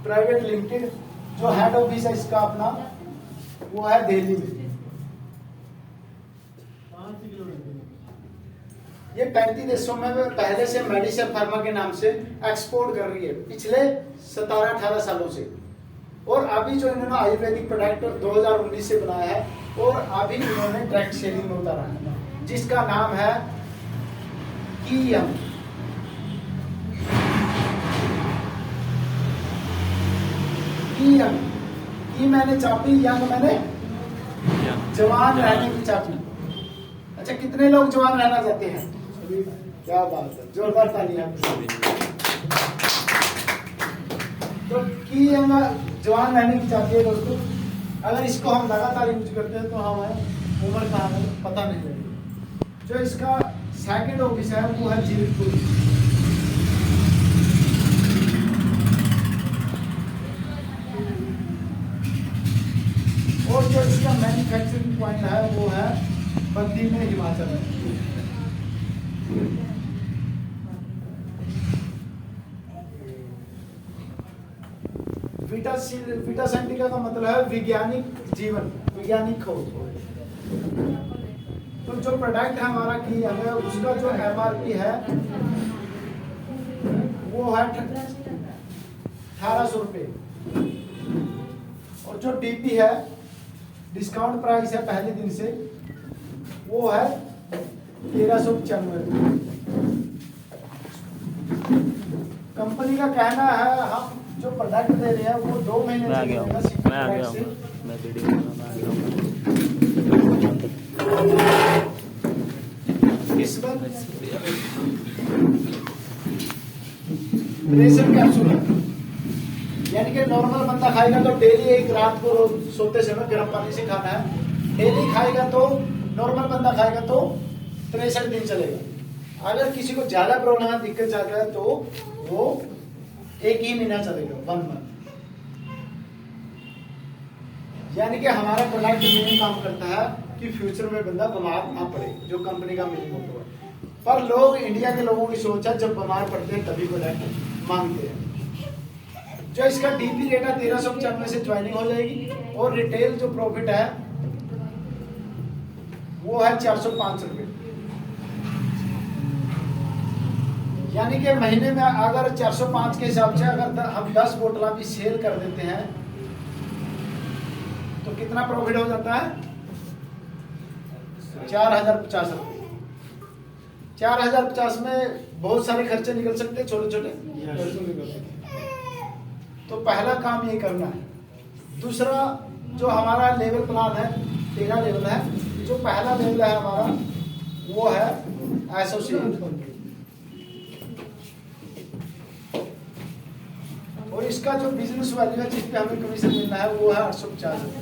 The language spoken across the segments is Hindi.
प्राइवेट लिमिटेड, जो हेड ऑफिस है इसका अपना वो है दिल्ली में। ये 35 देशों में पहले से मेडिसिन फार्मा के नाम से एक्सपोर्ट कर रही है पिछले 17-18 सालों से। और अभी जो इन्होंने आयुर्वेदिक प्रोडक्ट 2019 से बनाया है और अभी इन्होंने डायरेक्ट सेलिंग में उतारा है, जिसका नाम है कीयम। कीयम की मैंने चापी, यंग मैंने जवान रहने की चापी। अच्छा, कितने लोग जवान रहना चाहते हैं? क्या बात है, जोरदार तालियां। तो की जवान रहने की चाहती है दोस्तों। अगर इसको हम लगातार यूज करते हैं तो हमें उम्र का हमें पता नहीं लगेगा। जो इसका सेकंड ऑफिस है वो है जीरकपुर। और जो इसका मैन्युफैक्चरिंग पॉइंट है वो है बद्दी में, हिमाचल में। वीटा सेंटिका का मतलब है वैज्ञानिक जीवन, वैज्ञानिक खोज। तो जो प्रोडक्ट है हमारा की है उसका जो MRP है वो है 1800 रुपये। और जो DP है, डिस्काउंट प्राइस है पहले दिन से, वो है 1395 रुपये। कंपनी का कहना है हम जो प्रोडक्ट दे रहे हैं वो 2 महीने चलेगा। रेशन कैप्सूल है, यानी कि नॉर्मल बंदा खाएगा तो डेली एक रात को सोते समय गर्म पानी से खाना है। डेली खाएगा तो नॉर्मल बंदा खाएगा तो 63 दिन चलेगा। अगर किसी को ज्यादा प्रॉब्लम है, दिक्कत ज्यादा है, तो वो 1 ही महीना चलेगा, 1 मंथ। यानी कि हमारा प्रोडक्ट यही काम करता है कि फ्यूचर में बंदा बीमार ना पड़े, जो कंपनी का मेन मोटो है। पर लोग, इंडिया के लोगों की सोच है जब बीमार पड़ते हैं तभी प्रोडक्ट मांगते हैं। जो इसका DP रेट है 1395 से ज्वाइनिंग हो जाएगी। और रिटेल जो प्रॉफिट है वो है 405 रुपये। यानी कि महीने में अगर 405 के हिसाब से अगर हम 10 बोतल भी सेल कर देते हैं तो कितना प्रॉफिट हो जाता है? 4050 रुपये। 4050 में बहुत सारे खर्चे निकल सकते हैं, छोटे छोटे। तो पहला काम ये करना है। दूसरा जो हमारा लेवल प्लान है, 13 लेवल है। जो पहला लेवल है हमारा वो है एसोसिएट, और इसका जो बिजनेस वैल्यू है जिस पे हमें कमीशन मिलना है वो है 850 रुपये।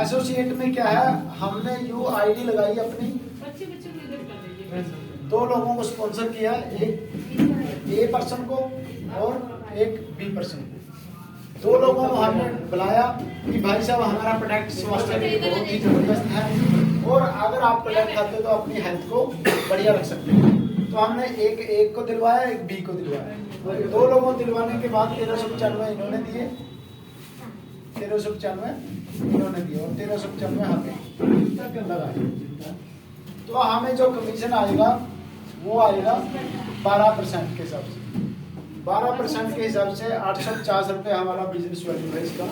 एसोसिएट में क्या है, हमने UID लगाई अपनी, 2 लोगों को स्पॉन्सर किया, एक A पर्सन को और एक B पर्सन को। 2 लोगों को हमने बुलाया कि भाई साहब हमारा प्रोडक्ट स्वास्थ्य के लिए बहुत ही जबरदस्त है और अगर आप प्रोडक्ट खाते हो तो अपनी हेल्थ को बढ़िया रख सकते हैं। तो हमने एक को दिलवाया, एक B को दिलवाया। 2 लोगों को दिलवाने के बाद 1395 इन्होंने दिए, 1395 इन्होंने दिए और 1395 हमें लगाए। तो हमें जो कमीशन आएगा वो आएगा 12% के हिसाब से। 12% के हिसाब से 850 रुपये हमारा बिजनेस वैल्यू है इसका,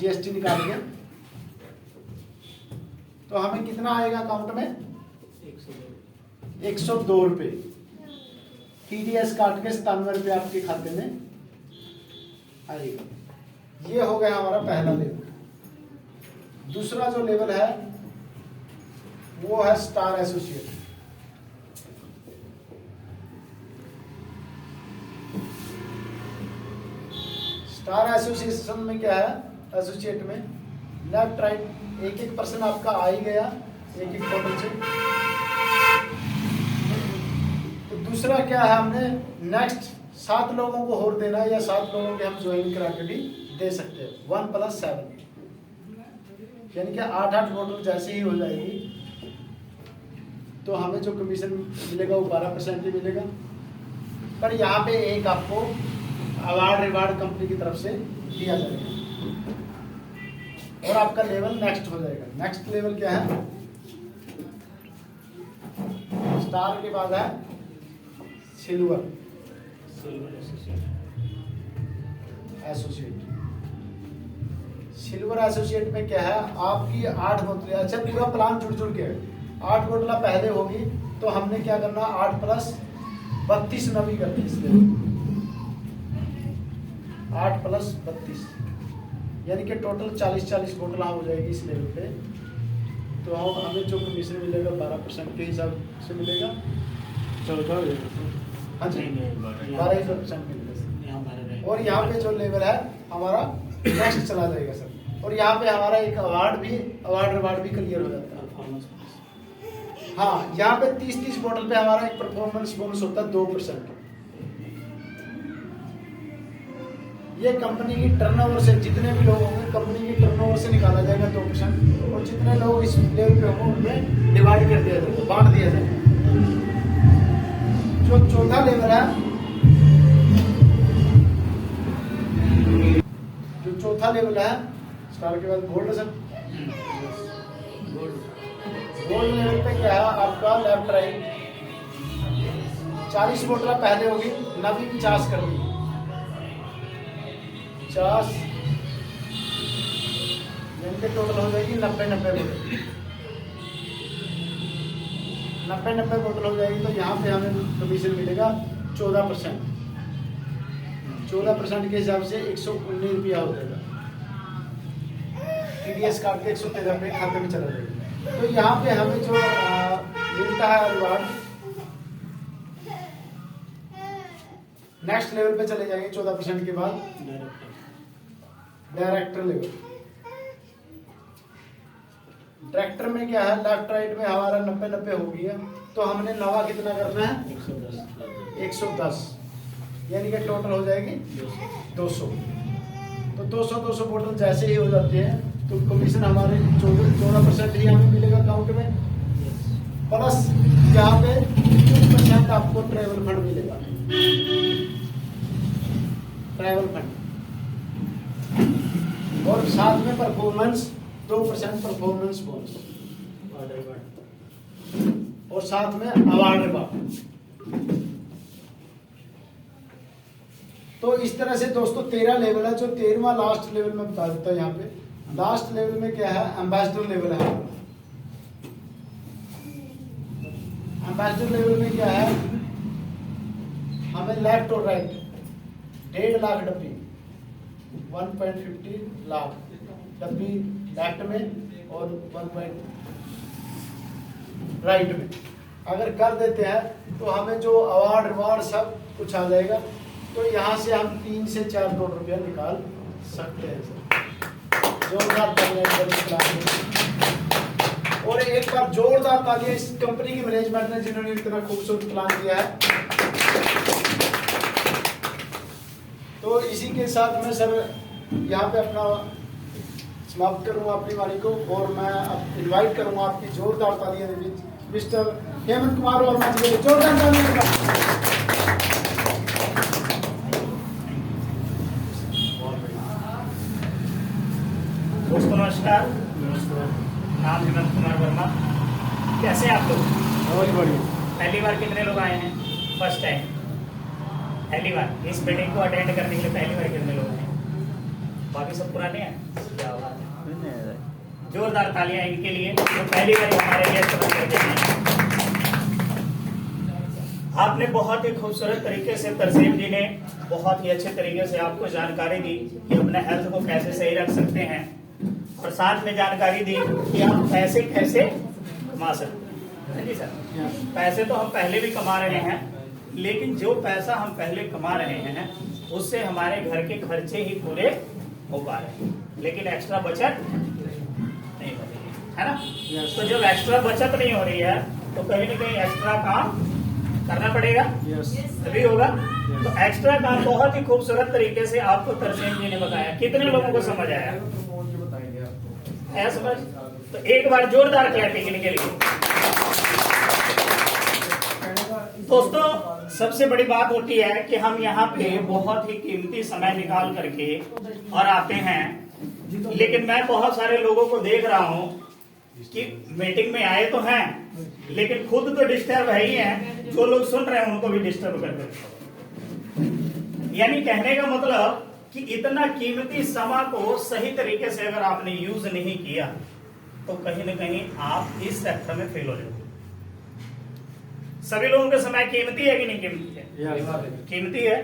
GST निकाल के। तो हमें कितना आएगा अकाउंट में? 102 रुपये। TDS काट के 97 रुपये आपके खाते में आएगा। ये हो गया हमारा पहला लेवल। दूसरा जो लेवल है वो है स्टार एसोसिएट। स्टार एसोसिएशन में क्या है, एसोसिएट में लेफ्ट राइट 1-1% आपका आ ही गया, 1-1 बोतल से। तो दूसरा क्या है, हमने नेक्स्ट 7 लोगों को और देना है या 7 लोगों के हम ज्वाइन करा के भी दे सकते हैं। 1+7 यानी कि 8-8 बोतल जैसे ही हो जाएगी तो हमें जो कमीशन मिलेगा वो 12% ही मिलेगा। पर यहाँ पे एक आपको अवार्ड रिवार्ड कंपनी की तरफ से दिया जाएगा और आपका लेवल नेक्स्ट हो जाएगा। नेक्स्ट लेवल क्या है? स्टार के बाद है सिल्वर एसोसिएट। सिल्वर एसोसिएट में क्या है, आपकी 8 बोतलें, अच्छा पूरा प्लान जुड़ के है। 8 बोतला पहले होगी तो हमने क्या करना, 8 प्लस 32 नवी करनी इसलिए 8 प्लस 32 यानी कि टोटल 40 बोतला हो जाएगी इस लेवल पे। तो हमें जो कमीशन मिलेगा 12% के हिसाब से मिलेगा। हाँ जी 12% मिलेगा। और यहाँ पे जो लेवल है हमारा नेक्स्ट चला जाएगा सर। और यहाँ पे हमारा एक अवार्ड भी क्लियर हो जाता है। हाँ, यहाँ पे 30 बोतल पे हमारा एक परफॉर्मेंस बोनस होता है 2%। ये कंपनी की टर्नओवर से, जितने भी लोग होंगे कंपनी की टर्नओवर से निकाला जाएगा 2%। और जितने लोग इस लेवल पे होंगे उनमें डिवाइड कर दिया जाएगा, बांट दिया जाएगा। जो चौथा लेवल है, जो चौथा लेवल है स्टार के बाद गोल्ड सर। गोल्ड लेवल पे क्या है आपका लेफ्ट राइट 40 बोतल पहले होगी, नवी 50 कर दी 50 यानी टोटल हो जाएगी 90 बोतल। 90 बोतल हो जाएगी तो यहाँ पे हमें कमीशन मिलेगा 14%। 14% के हिसाब से 119 रुपया हो जाएगा। TDS काट के 113 रुपये खाते में चला जाएगा। तो यहाँ पे हमें जो मिलता है रिवार्ड, नेक्स्ट लेवल पे चले जाएंगे 14% के बाद डायरेक्टर लेवल। डायरेक्टर में क्या है, लेफ्ट राइट में हमारा 90 हो गया तो हमने नवा कितना करना है 110 यानी कि टोटल हो जाएगी 200। तो 200 बोतल जैसे ही हो जाते हैं तो कमीशन हमारे 14% ही हमें मिलेगा अकाउंट में, प्लस यहाँ पे 20% आपको ट्रेवल फंड मिलेगा। ट्रेवल फंड और साथ में परफॉर्मेंस 2% परफॉर्मेंस बोनस और साथ में अवार्ड रिवार्ड। तो इस तरह से दोस्तों 13 लेवल है। जो 13वां लास्ट लेवल में बता देता हूं। यहाँ पे लास्ट लेवल में क्या है, एम्बेसडर लेवल है। एम्बेसडर लेवल में क्या है, हमें लेफ्ट और राइट 1.5 लाख डब्बी 1.50 लाख डब्बी लेफ्ट में और 1 राइट में अगर कर देते हैं तो हमें जो अवार्ड रिवार्ड सब कुछ आ जाएगा। तो यहाँ से हम 3 से 4 करोड़ रुपया निकाल सकते हैं सर। जोरदार और एक बार जोरदार तालियां इस कंपनी की मैनेजमेंट ने जिन्होंने इतना खूबसूरत प्लान किया है। तो इसी के साथ मैं सर यहाँ पे अपना समाप्त करूंगा अपनी वाणी को और मैं इनवाइट करूंगा आपकी जोरदार तालियां मिस्टर हेमंत कुमार और मैं जोरदार तालियां। दोस्तों नमस्कार, नाम हेमंत कुमार वर्मा। कैसे आप लोग? बहुत बढ़िया। पहली बार कितने लोग आए हैं? फर्स्ट टाइम, पहली बार इस मीटिंग को अटेंड करने के लिए पहली बार कितने लोग हैं? बाकी सब पुराने हैं। क्या बात है, जोरदार तालियां इनके लिए जो पहली बार हमारे गेस्ट बन करके हैं। आपने बहुत ही खूबसूरत तरीके से तरसीम जी ने बहुत ही अच्छे तरीके से आपको जानकारी दी कि अपने हेल्थ को कैसे सही रख सकते हैं और साथ में जानकारी दी कि आप पैसे कैसे कमा सकते हैं। जी सर, पैसे तो हम पहले भी कमा रहे हैं, लेकिन जो पैसा हम पहले कमा रहे हैं उससे हमारे घर के खर्चे ही पूरे हो पा रहे हैं, लेकिन एक्स्ट्रा बचत नहीं हो रही है ना। तो जब एक्स्ट्रा बचत नहीं हो रही है तो कहीं ना कहीं एक्स्ट्रा काम करना पड़ेगा, तभी होगा। तो एक्स्ट्रा काम बहुत ही खूबसूरत तरीके से आपको तरसीम जी ने बताया। कितने लोगों को समझ आया? समझ? तो एक बार जोरदार क्लैपिंग इनके लिए। दोस्तों सबसे बड़ी बात होती है कि हम यहाँ पे बहुत ही कीमती समय निकाल करके और आते हैं, लेकिन मैं बहुत सारे लोगों को देख रहा हूँ कि मीटिंग में आए तो हैं लेकिन खुद तो डिस्टर्ब है ही हैं, जो लोग सुन रहे हैं उनको भी डिस्टर्ब कर देते हैं। यानी कहने का मतलब कि इतना कीमती समय को सही तरीके से अगर आपने यूज नहीं किया तो कहीं ना कहीं आप इस सेक्टर में फेल हो जाओगे। सभी लोगों का समय कीमती है कि नहीं कीमती है? कीमती है।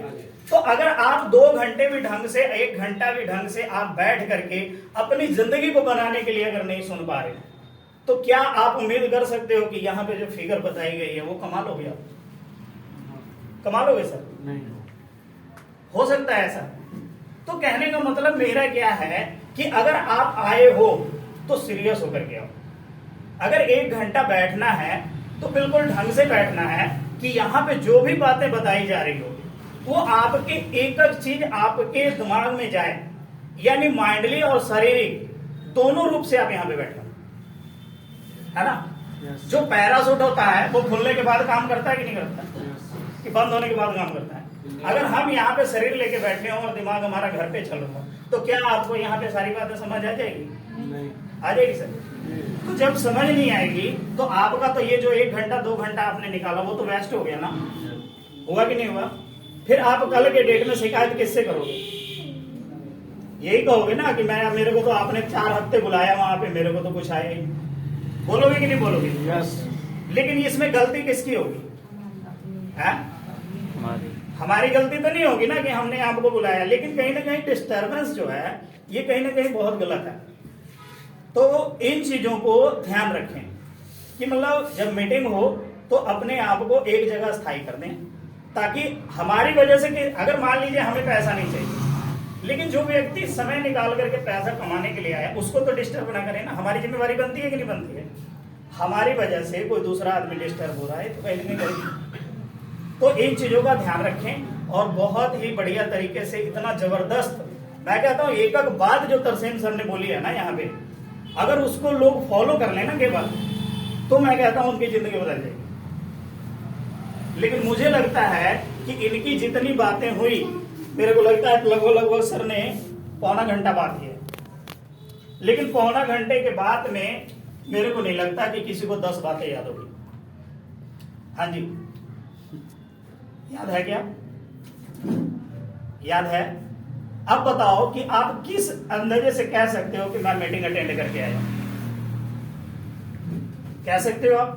तो अगर आप 2 घंटे भी ढंग से, 1 घंटा भी ढंग से आप बैठ करके अपनी जिंदगी को बनाने के लिए अगर नहीं सुन पा रहे तो क्या आप उम्मीद कर सकते हो कि यहाँ पे जो फिगर बताई गई है वो कमा लोगे आप? कमा लोगे सर? नहीं हो सकता है ऐसा। तो कहने का मतलब मेरा क्या है कि अगर आप आए हो तो सीरियस होकर के आओ। अगर 1 घंटा बैठना है तो बिल्कुल ढंग से बैठना है कि यहाँ पे जो भी बातें बताई जा रही हो वो आपके एक एक चीज आपके दिमाग में जाए, यानी माइंडली और शारीरिक दोनों रूप से आप यहाँ पे बैठो, है ना? जो पैरासूट होता है वो खुलने के बाद काम करता है कि नहीं करता? कि बंद होने के बाद काम करता है। अगर हम यहाँ पे शरीर लेके बैठे हों और दिमाग हमारा घर पे चल रहा हो तो क्या आपको यहाँ पे सारी बातें समझ आ जाएगी? नहीं आ जाएगी सर। तो जब समझ नहीं आएगी तो आपका तो ये जो 1 घंटा 2 घंटा आपने निकाला वो तो वेस्ट हो गया ना। हुआ कि नहीं हुआ? फिर आप कल के डेट में शिकायत किससे करोगे? यही कहोगे ना कि मेरे को तो आपने 4 हफ्ते बुलाया, वहां पे मेरे को तो कुछ आया ही। बोलोगे कि नहीं बोलोगे? यस। लेकिन इसमें गलती किसकी होगी? है हमारी गलती तो नहीं होगी ना कि हमने आपको बुलाया, लेकिन कहीं ना कहीं डिस्टर्बेंस जो है ये कहीं ना कहीं बहुत गलत है। तो इन चीजों को ध्यान रखें कि मतलब जब मीटिंग हो तो अपने आप को एक जगह स्थायी कर दें, ताकि हमारी वजह से कि अगर मान लीजिए हमें पैसा नहीं चाहिए लेकिन जो व्यक्ति समय निकाल करके पैसा कमाने के लिए आया उसको तो डिस्टर्ब ना करें ना। हमारी जिम्मेवारी बनती है कि नहीं बनती है? हमारी वजह से कोई दूसरा आदमी डिस्टर्ब हो रहा है तो कहीं नहीं करेगी। तो इन चीजों का ध्यान रखें और बहुत ही बढ़िया तरीके से, इतना जबरदस्त मैं कहता हूं एक एक बात जो तरसेम सर ने बोली है ना यहाँ पे, अगर उसको लोग फॉलो कर लेना के बाद तो मैं कहता हूं उनकी जिंदगी बदल जाएगी। लेकिन मुझे लगता है कि इनकी जितनी बातें हुई, मेरे को लगता है लगभग सर ने पौना घंटा बात किया, लेकिन पौना घंटे के बाद में मेरे को नहीं लगता कि किसी को 10 बातें याद होगी। हाँ जी, याद है क्या? याद है? अब बताओ कि आप किस अंदाजे से कह सकते हो कि मैं मीटिंग अटेंड करके आया? कह सकते हो आप?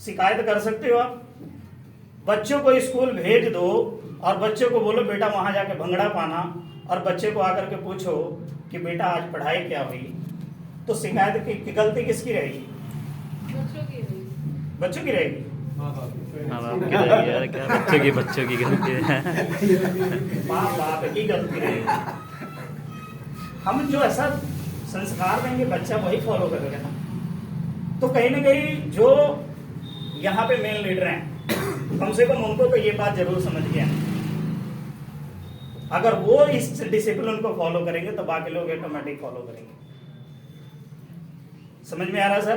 शिकायत कर सकते हो आप? बच्चों को स्कूल भेज दो और बच्चों को बोलो बेटा वहां जाके भंगड़ा पाना, और बच्चे को आकर के पूछो कि बेटा आज पढ़ाई क्या हुई, तो शिकायत की गलती किसकी रहेगी? बच्चों की रहेगी। बच्चों की गलती है। माँ बाप की गलती रहेगी। हम जो ऐसा संस्कार देंगे बच्चा वही फॉलो करेगा ना। तो कहीं ना कहीं जो यहाँ पे मेन लीडर हैं कम से कम उनको तो ये बात जरूर समझ गया, अगर वो इस डिसिप्लिन को फॉलो करेंगे तो बाकी लोग ऑटोमेटिक फॉलो करेंगे। समझ में आ रहा सर?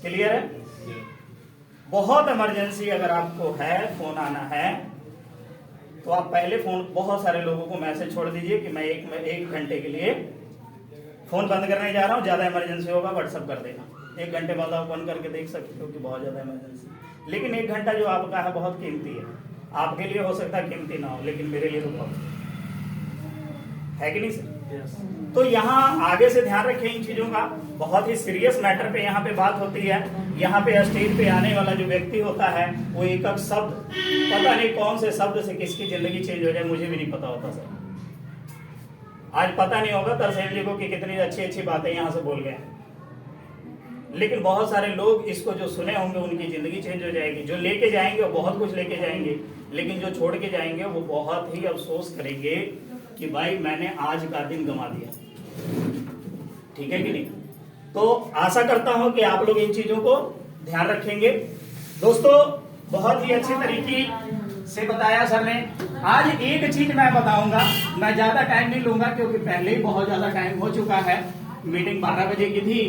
क्लियर है? बहुत इमरजेंसी अगर आपको है, फोन आना है तो आप पहले फोन, बहुत सारे लोगों को मैसेज छोड़ दीजिए कि मैं एक घंटे के लिए फोन बंद करने जा रहा हूं, ज्यादा इमरजेंसी होगा व्हाट्सएप कर देना। 1 घंटे बाद आप ओपन करके देख सकते हो कि बहुत ज्यादा इमरजेंसी। लेकिन 1 घंटा जो आपका है बहुत कीमती है। आपके लिए हो सकता है कीमती ना हो, लेकिन मेरे लिए तो बहुत है कि नहीं सर? तो यहाँ आगे से ध्यान रखें इन चीजों का। बहुत ही सीरियस मैटर पे यहाँ पे बात होती है। यहाँ पे स्टेज पे आने वाला जो व्यक्ति होता है वो एक एक शब्द, पता नहीं कौन से शब्द से किसकी जिंदगी चेंज हो जाए, मुझे भी नहीं पता होता सर। आज पता नहीं होगा तरसेम जी को कि कितनी अच्छी अच्छी बातें यहाँ से बोल गए, लेकिन बहुत सारे लोग इसको जो सुने होंगे उनकी जिंदगी चेंज हो जाएगी। जो लेके जाएंगे वो बहुत कुछ लेके जाएंगे, लेकिन जो छोड़ के जाएंगे वो बहुत ही अफसोस करेंगे कि भाई मैंने आज का दिन गंवा दिया। ठीक है कि नहीं? तो आशा करता हूं कि आप लोग इन चीजों को ध्यान रखेंगे। दोस्तों बहुत ही अच्छी तरीके से बताया सर ने। आज एक चीज मैं बताऊंगा, मैं ज्यादा टाइम नहीं लूंगा क्योंकि पहले ही बहुत ज्यादा टाइम हो चुका है। मीटिंग 12 बजे की थी